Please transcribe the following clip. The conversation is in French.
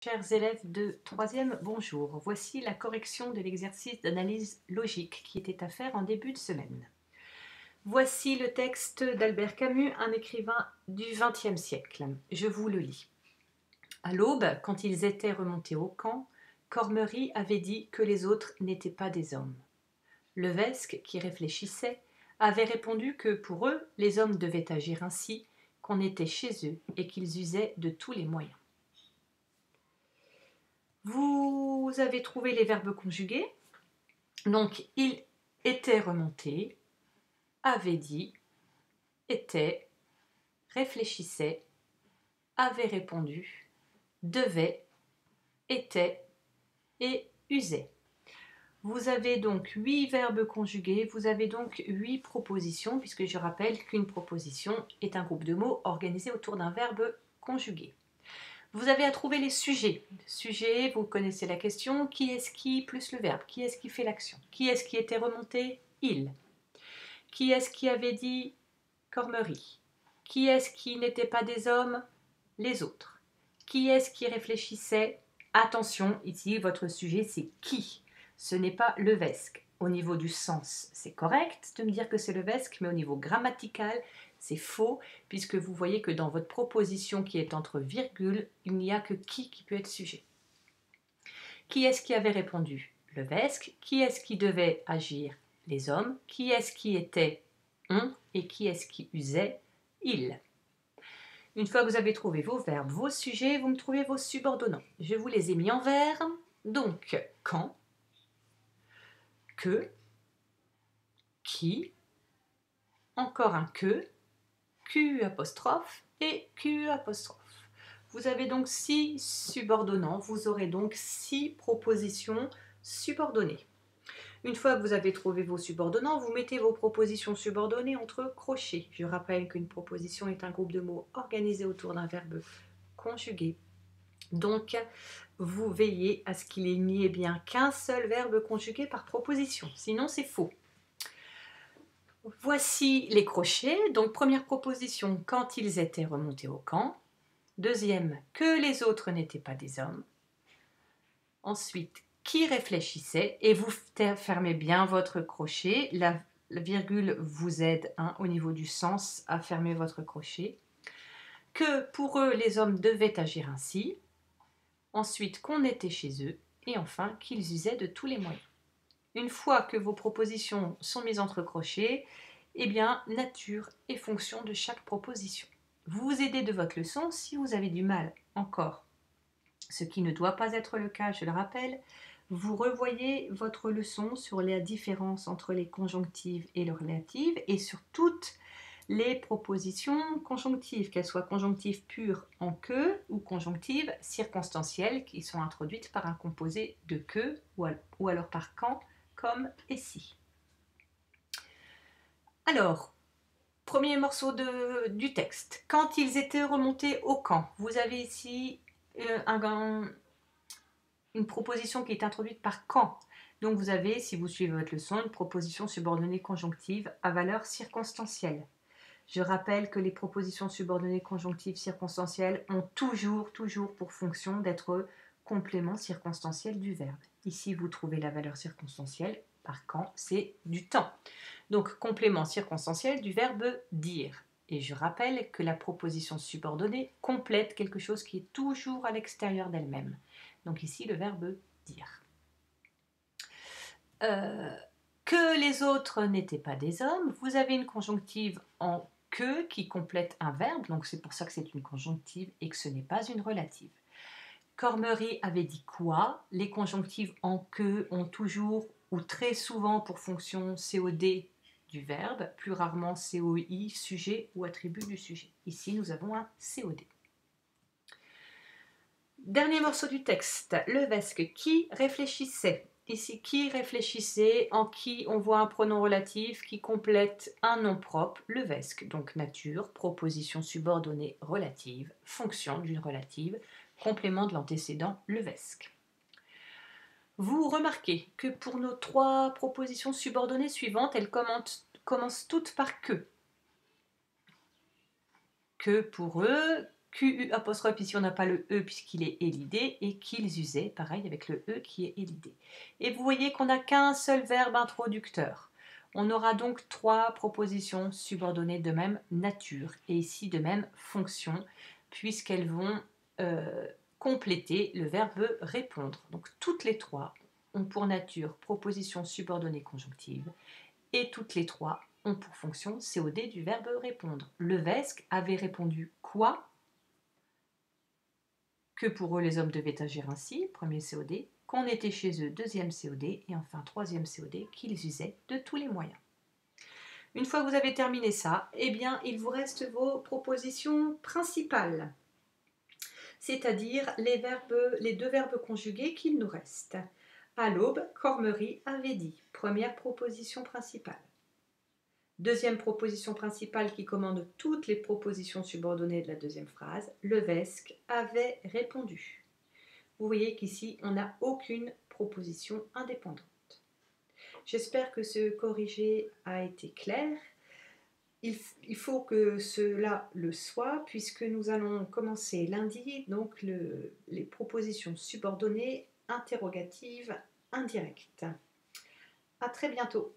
Chers élèves de 3e, bonjour. Voici la correction de l'exercice d'analyse logique qui était à faire en début de semaine. Voici le texte d'Albert Camus, un écrivain du XXe siècle. Je vous le lis. À l'aube, quand ils étaient remontés au camp, Cormery avait dit que les autres n'étaient pas des hommes. Levesque, qui réfléchissait, avait répondu que pour eux, les hommes devaient agir ainsi, qu'on était chez eux et qu'ils usaient de tous les moyens. Vous avez trouvé les verbes conjugués. Donc, il était remonté, avait dit, était, réfléchissait, avait répondu, devait, était et usait. Vous avez donc 8 verbes conjugués, vous avez donc 8 propositions, puisque je rappelle qu'une proposition est un groupe de mots organisé autour d'un verbe conjugué. Vous avez à trouver les sujets. Sujet, vous connaissez la question. Qui est-ce qui plus le verbe? Qui est-ce qui fait l'action? Qui est-ce qui était remonté? Il. Qui est-ce qui avait dit Cormery? Qui est-ce qui n'était pas des hommes? Les autres. Qui est-ce qui réfléchissait? Attention, ici, votre sujet, c'est qui. Ce n'est pas Levesque. Au niveau du sens, c'est correct de me dire que c'est Levesque, mais au niveau grammatical, c'est faux, puisque vous voyez que dans votre proposition qui est entre virgules, il n'y a que qui peut être sujet. Qui est-ce qui avait répondu? Levesque. Qui est-ce qui devait agir? Les hommes. Qui est-ce qui était? On. Et qui est-ce qui usait? Il. Une fois que vous avez trouvé vos verbes, vos sujets, vous me trouvez vos subordonnants. Je vous les ai mis en vert. Donc, quand, que, qui, encore un que, Q apostrophe et Q apostrophe. Vous avez donc 6 subordonnants, vous aurez donc 6 propositions subordonnées. Une fois que vous avez trouvé vos subordonnants, vous mettez vos propositions subordonnées entre crochets. Je rappelle qu'une proposition est un groupe de mots organisé autour d'un verbe conjugué. Donc, vous veillez à ce qu'il n'y ait bien qu'un seul verbe conjugué par proposition, sinon c'est faux. Voici les crochets. Donc, première proposition, quand ils étaient remontés au camp. Deuxième, que les autres n'étaient pas des hommes. Ensuite, qui réfléchissait. Et vous fermez bien votre crochet. La virgule vous aide au niveau du sens à fermer votre crochet. Que pour eux, les hommes devaient agir ainsi. Ensuite, qu'on était chez eux. Et enfin, qu'ils usaient de tous les moyens. Une fois que vos propositions sont mises entre crochets, eh bien, nature et fonction de chaque proposition. Vous vous aidez de votre leçon. Si vous avez du mal encore, ce qui ne doit pas être le cas, je le rappelle, vous revoyez votre leçon sur la différence entre les conjonctives et les relatives et sur toutes les propositions conjonctives, qu'elles soient conjonctives pures en que ou conjonctives circonstancielles qui sont introduites par un composé de que ou alors par quand, comme et si. Alors, premier morceau du texte. Quand ils étaient remontés au camp, vous avez ici une proposition qui est introduite par quand. Donc vous avez, si vous suivez votre leçon, une proposition subordonnée conjonctive à valeur circonstancielle. Je rappelle que les propositions subordonnées conjonctives circonstancielles ont toujours pour fonction d'être complément circonstanciel du verbe. Ici, vous trouvez la valeur circonstancielle par quand, c'est du temps. Donc, complément circonstanciel du verbe dire. Et je rappelle que la proposition subordonnée complète quelque chose qui est toujours à l'extérieur d'elle-même. Donc ici, le verbe dire. Que les autres n'étaient pas des hommes. Vous avez une conjonctive en que qui complète un verbe, donc c'est pour ça que c'est une conjonctive et que ce n'est pas une relative. Cormery avait dit quoi? Les conjonctives en que ont toujours ou très souvent pour fonction COD du verbe, plus rarement COI, sujet ou attribut du sujet. Ici, nous avons un COD. Dernier morceau du texte, Levesque, qui réfléchissait. Ici, qui réfléchissait, en qui on voit un pronom relatif qui complète un nom propre, Levesque, donc nature, proposition subordonnée relative, fonction d'une relative, complément de l'antécédent Levesque. Vous remarquez que pour nos 3 propositions subordonnées suivantes, elles commencent toutes par que. Que pour eux, QU apostrophe, ici on n'a pas le E puisqu'il est élidé, et qu'ils usaient, pareil avec le E qui est élidé. Et vous voyez qu'on n'a qu'un seul verbe introducteur. On aura donc 3 propositions subordonnées de même nature, et ici de même fonction, puisqu'elles vont compléter le verbe répondre. Donc toutes les 3 ont pour nature proposition subordonnée conjonctive, et toutes les 3 ont pour fonction COD du verbe répondre. Levesque avait répondu quoi? Que pour eux les hommes devaient agir ainsi, premier COD, qu'on était chez eux, deuxième COD, et enfin troisième COD, qu'ils usaient de tous les moyens. Une fois que vous avez terminé ça, eh bien, il vous reste vos propositions principales, c'est-à-dire les 2 verbes conjugués qu'il nous reste. À l'aube, Cormery avait dit, première proposition principale. Deuxième proposition principale qui commande toutes les propositions subordonnées de la deuxième phrase, Levesque avait répondu. Vous voyez qu'ici, on n'a aucune proposition indépendante. J'espère que ce corrigé a été clair. Il faut que cela le soit, puisque nous allons commencer lundi donc les propositions subordonnées interrogatives indirectes. À très bientôt.